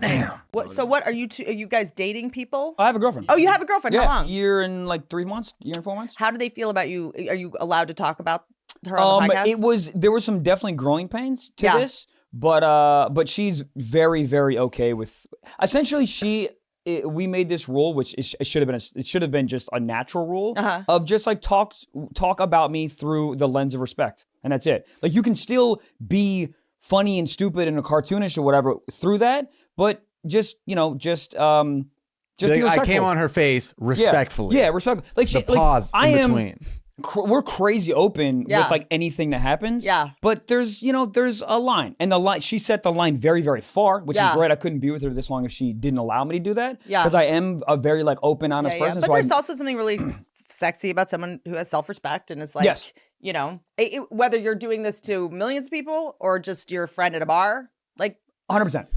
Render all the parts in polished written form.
Damn. What are you guys dating people? I have a girlfriend. Oh, you have a girlfriend. How long? Year and like 3 months. Year and 4 months. How do they feel about you? Are you allowed to talk about her on the podcast? There were some definitely growing pains to this, but she's very, very okay with. Essentially, we made this rule, which it should have been just a natural rule of just like talk about me through the lens of respect, and that's it. Like you can still be funny and stupid and a cartoonish or whatever through that, but just be respectful. I came on her face respectfully. Yeah, respectful. Like the pause in between. We're crazy open with like anything that happens. Yeah. But there's a line. And the line, she set the line very, very far, which is great. I couldn't be with her this long if she didn't allow me to do that. Yeah. Because I am a very like open, honest person. But there's also something really sexy about someone who has self-respect and is like, whether you're doing this to millions of people or just your friend at a bar, like 100%.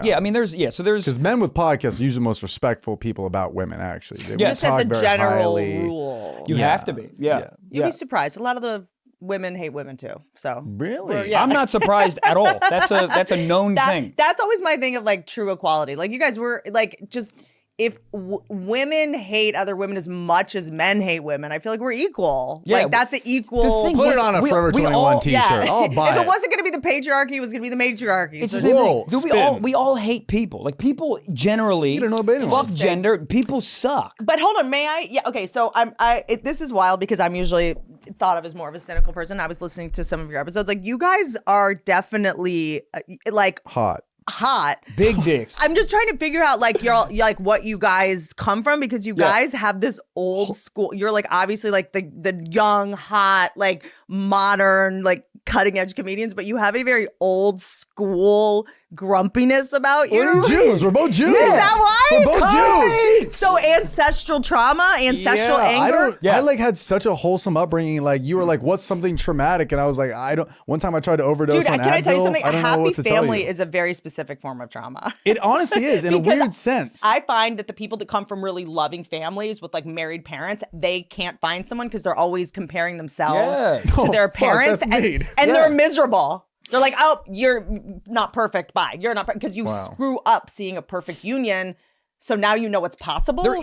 Yeah, I mean, there's because men with podcasts are usually the most respectable people about women. Actually, they just as a general rule, you have to be. Yeah, you'd be surprised. A lot of the women hate women too. So really, I'm not surprised at all. That's a known thing. That's always my thing of like true equality. Like you guys were like just. If women hate other women as much as men hate women, I feel like we're equal. Yeah, like that's an equal. Put it on a Forever 21 t-shirt. I'll buy it. If it wasn't going to be the patriarchy, it was going to be the matriarchy. It's the same thing. We all hate people. Like people generally fuck gender. People suck. But hold on, may I? Yeah. Okay. So this is wild because I'm usually thought of as more of a cynical person. I was listening to some of your episodes. Like you guys are definitely like hot big dicks. I'm just trying to figure out like like what you guys come from because you guys have this old school. You're like obviously like the young, hot, like modern, like cutting edge comedians, but you have a very old school grumpiness about you. We're Jews. We're both Jews. Is that why? We're both Jews. So ancestral trauma, ancestral anger. I like had such a wholesome upbringing. Like you were like, what's something traumatic? And I was like, I don't. One time I tried to overdose on Advil. Can I tell you something? I don't a happy know what to family tell you. is a very specific form of trauma. It honestly is in a weird sense. I find that the people that come from really loving families with like married parents, they can't find someone because they're always comparing themselves to their parents, and they're miserable. They're like, oh, you're not perfect. Bye. You're not because you screw up seeing a perfect union. So now you know what's possible. There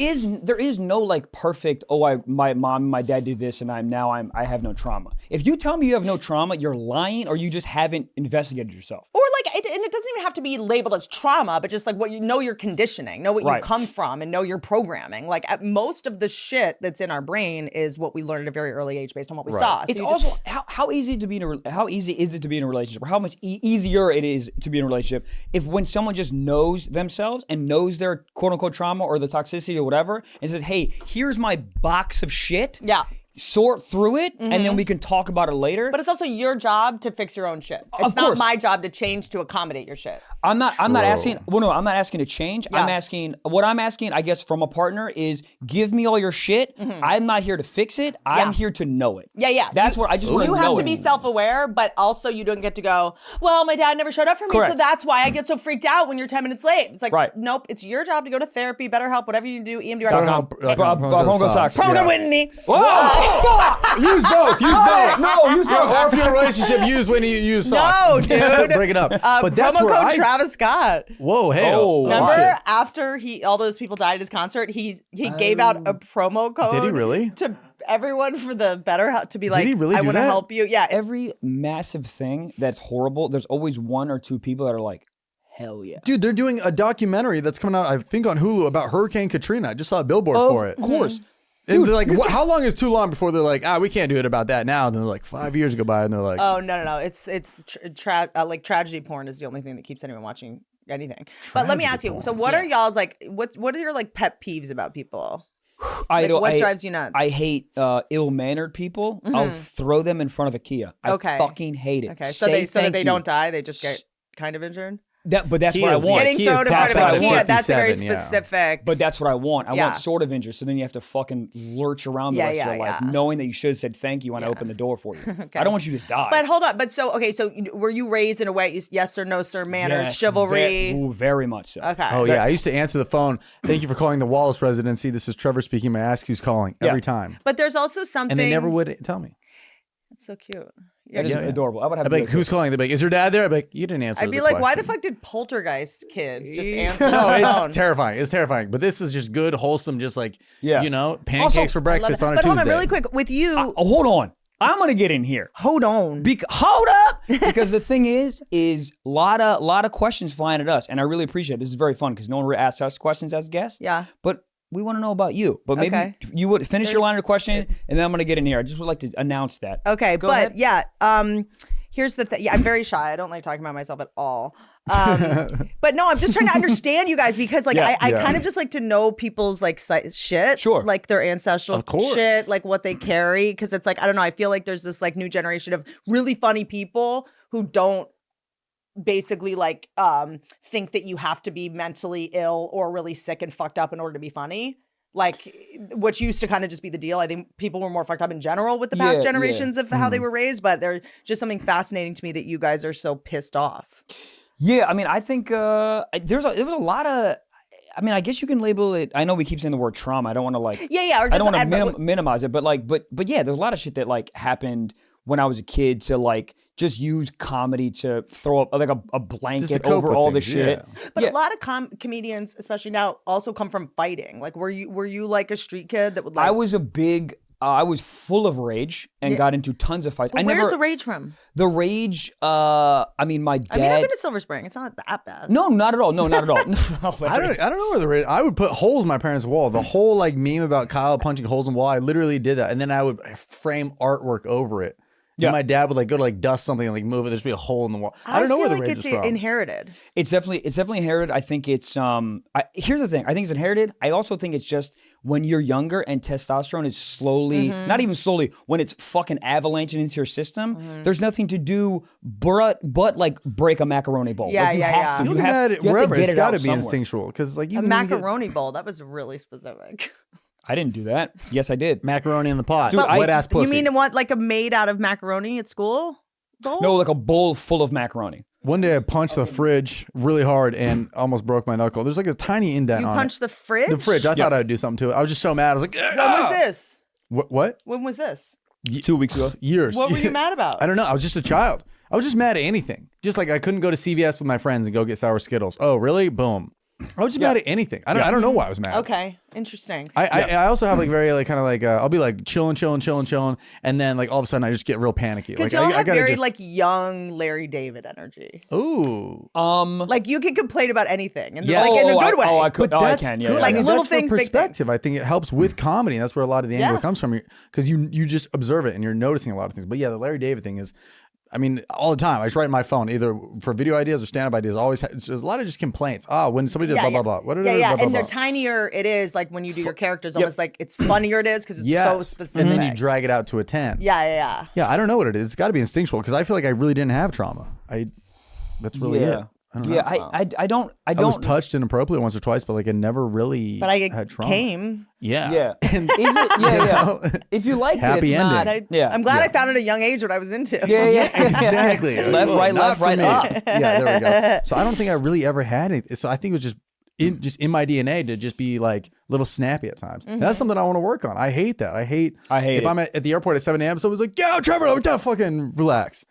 is no like perfect. Oh, my mom and my dad did this, and I have no trauma. If you tell me you have no trauma, you're lying, or you just haven't investigated yourself. Or like, and it doesn't even have to be labeled as trauma, but just like what you know, your conditioning, know what you come from, and know your programming. Like most of the shit that's in our brain is what we learned at a very early age based on what we saw. So it's also how easy is it to be in a relationship, or how much easier it is to be in a relationship if when someone just knows themselves and knows their quote unquote trauma or the toxicity or whatever and says, hey, here's my box of shit. Yeah. Sort through it and then we can talk about it later. But it's also your job to fix your own shit. It's not my job to change to accommodate your shit. I'm not asking to change. Yeah. What I'm asking, I guess, from a partner is give me all your shit. I'm not here to fix it. I'm here to know it. Yeah. That's what I just want to know. You have to be self-aware, but also you don't get to go, well, my dad never showed up for me, so that's why I get so freaked out when you're 10 minutes late. It's like, nope, it's your job to go to therapy, BetterHelp, whatever you do, EMDR.com. Promo Whitney. Whoa! Use both. No, use both. Or if you're in a relationship, use Whitney, use socks. No, dude. Break it up. But that's promo where code Travis Scott. Whoa, hey. Remember after all those people died at his concert, he gave out a promo code. Did he really? To everyone for the BetterHelp to be like, Did he really I want to help you. Yeah. Every massive thing that's horrible, there's always one or two people that are like, hell yeah. Dude, they're doing a documentary that's coming out, I think, on Hulu about Hurricane Katrina. I just saw a billboard for it. Of course. And they're like, how long is too long before they're like, we can't do it about that now? And then they're like, 5 years go by and they're like, oh, no. It's like tragedy porn is the only thing that keeps anyone watching anything. But let me ask you, so what are y'all's like, what are your like pet peeves about people? What drives you nuts? I hate ill-mannered people. I'll throw them in front of a Kia. I fucking hate it. Okay, so that they don't die, they just get kind of injured? But that's what I want. Getting thrown in front of a Kia, that's very specific. But that's what I want. I want sort of injured. So then you have to fucking lurch around the rest of your life, knowing that you should have said thank you when I opened the door for you. I don't want you to die. But hold on. But so were you raised in a way, yes or no, sir, manners, chivalry? Very much so. Okay. Oh yeah, I used to answer the phone. Thank you for calling the Wallace residency. This is Trevor speaking. May I ask who's calling every time? But there's also something, and they never would tell me. That's so cute. That is adorable. I would have. I'd be like, who's calling? They'd be like, is your dad there? I'd be like, you didn't answer. I'd be like, why the fuck did poltergeist kids just answer the No, phone? it's terrifying. It's terrifying. But this is just good, wholesome, just like pancakes Also, for breakfast on a but Tuesday. hold on, really quick with you. Hold on. I'm gonna get in here. Hold on. Hold up, because the thing is lot of questions flying at us, and I really appreciate it. This is very fun because no one really asks us questions as guests. Yeah. But we want to know about you. But maybe you would finish your line of question, and then I'm gonna get in here. I just would like to announce that. Okay, Go ahead. Here's the thing. Yeah, I'm very shy. I don't like talking about myself at all. But no, I'm just trying to understand you guys because I kind of just like to know people's like shit. Sure. Like their ancestral shit, like what they carry. Cause it's like, I don't know. I feel like there's this like new generation of really funny people who don't basically like think that you have to be mentally ill or really sick and fucked up in order to be funny. Like, which used to kind of just be the deal. I think people were more fucked up in general with the past generations of how they were raised, but there's just something fascinating to me that you guys are so pissed off. Yeah, I mean, I think there was a lot of. I mean, I guess you can label it. I know we keep saying the word trauma. I don't want to like. Yeah. Or just I don't want to minimize it, but yeah, there's a lot of shit that like happened when I was a kid to like just use comedy to throw up like a blanket over all the shit. But a lot of comedians, especially now, also come from fighting. Like, were you like a street kid that would like? I was a big. I was full of rage and got into tons of fights. Well, where's the rage from? The rage, I mean, my dad. I've been to Silver Spring. It's not that bad. No, not at all. No, not at all. I don't know where the rage. I would put holes in my parents' wall. The whole like meme about Kyle punching holes in the wall. I literally did that, and then I would frame artwork over it. And my dad would like go to like dust something and like move it. There'd be a hole in the wall. I don't know where the rage is from. Inherited. It's definitely inherited. I think it's here's the thing. I think it's inherited. I also think it's just when you're younger and testosterone is slowly, not even slowly, when it's fucking avalanching into your system, there's nothing to do but like break a macaroni bowl. Yeah, like, you have to. You You have wherever. to get It's it got out to be somewhere. instinctual because like A macaroni bowl. That was really specific. I didn't do that. Yes, I did. Macaroni in the pot. Dude, wet ass pussy. You mean want like a made out of macaroni at school bowl? No, like a bowl full of macaroni. One day I punched the fridge really hard and almost broke my knuckle. There's like a tiny indent on it. You punched the fridge? The fridge. I thought I'd do something to it. I was just so mad. I was like, When was this? What? When was this? 2 weeks ago. Years. What were you mad about? I don't know. I was just a child. I was just mad at anything. Just like I couldn't go to CVS with my friends and go get sour Skittles. Oh, really? Boom. I was just mad at anything. I don't know why I was mad. Okay, interesting. I also have like very like kind of like I'll be like chilling, and then like all of a sudden I just get real panicky. Because Like y'all have very just... like young Larry David energy. Ooh. Like you can complain about anything, and Yeah. like in a good way. I could. But I that's can. good. Yeah. Like I mean, little that's for things, big perspective. things. I think it helps with comedy. That's where a lot of the anger Yeah. comes from. Because you just observe it and you're noticing a lot of things. But yeah, the Larry David thing is, I mean, all the time. I just write in my phone either for video ideas or stand-up ideas. Always, there's a lot of just complaints. When somebody does blah blah blah. What and the tinier it is, like when you do your characters, almost like it's funnier it is because it's so specific. And then you drag it out to a 10. Yeah. Yeah, I don't know what it is. It's got to be instinctual because I feel like I really didn't have trauma. That's really it. I don't know. I I was touched inappropriately once or twice, but like I never really had trauma. Came. Yeah. And yeah. If you like Happy it, it's ending. not. I'm glad I found at a young age what I was into. Yeah, exactly. Left, right, up. Yeah, there we go. So I don't think I really ever had it. So I think it was just in my DNA to just be like a little snappy at times. And that's something I want to work on. I hate that. I hate if I'm at the airport at 7 a.m. someone's like, "Yo, Trevor, fucking relax."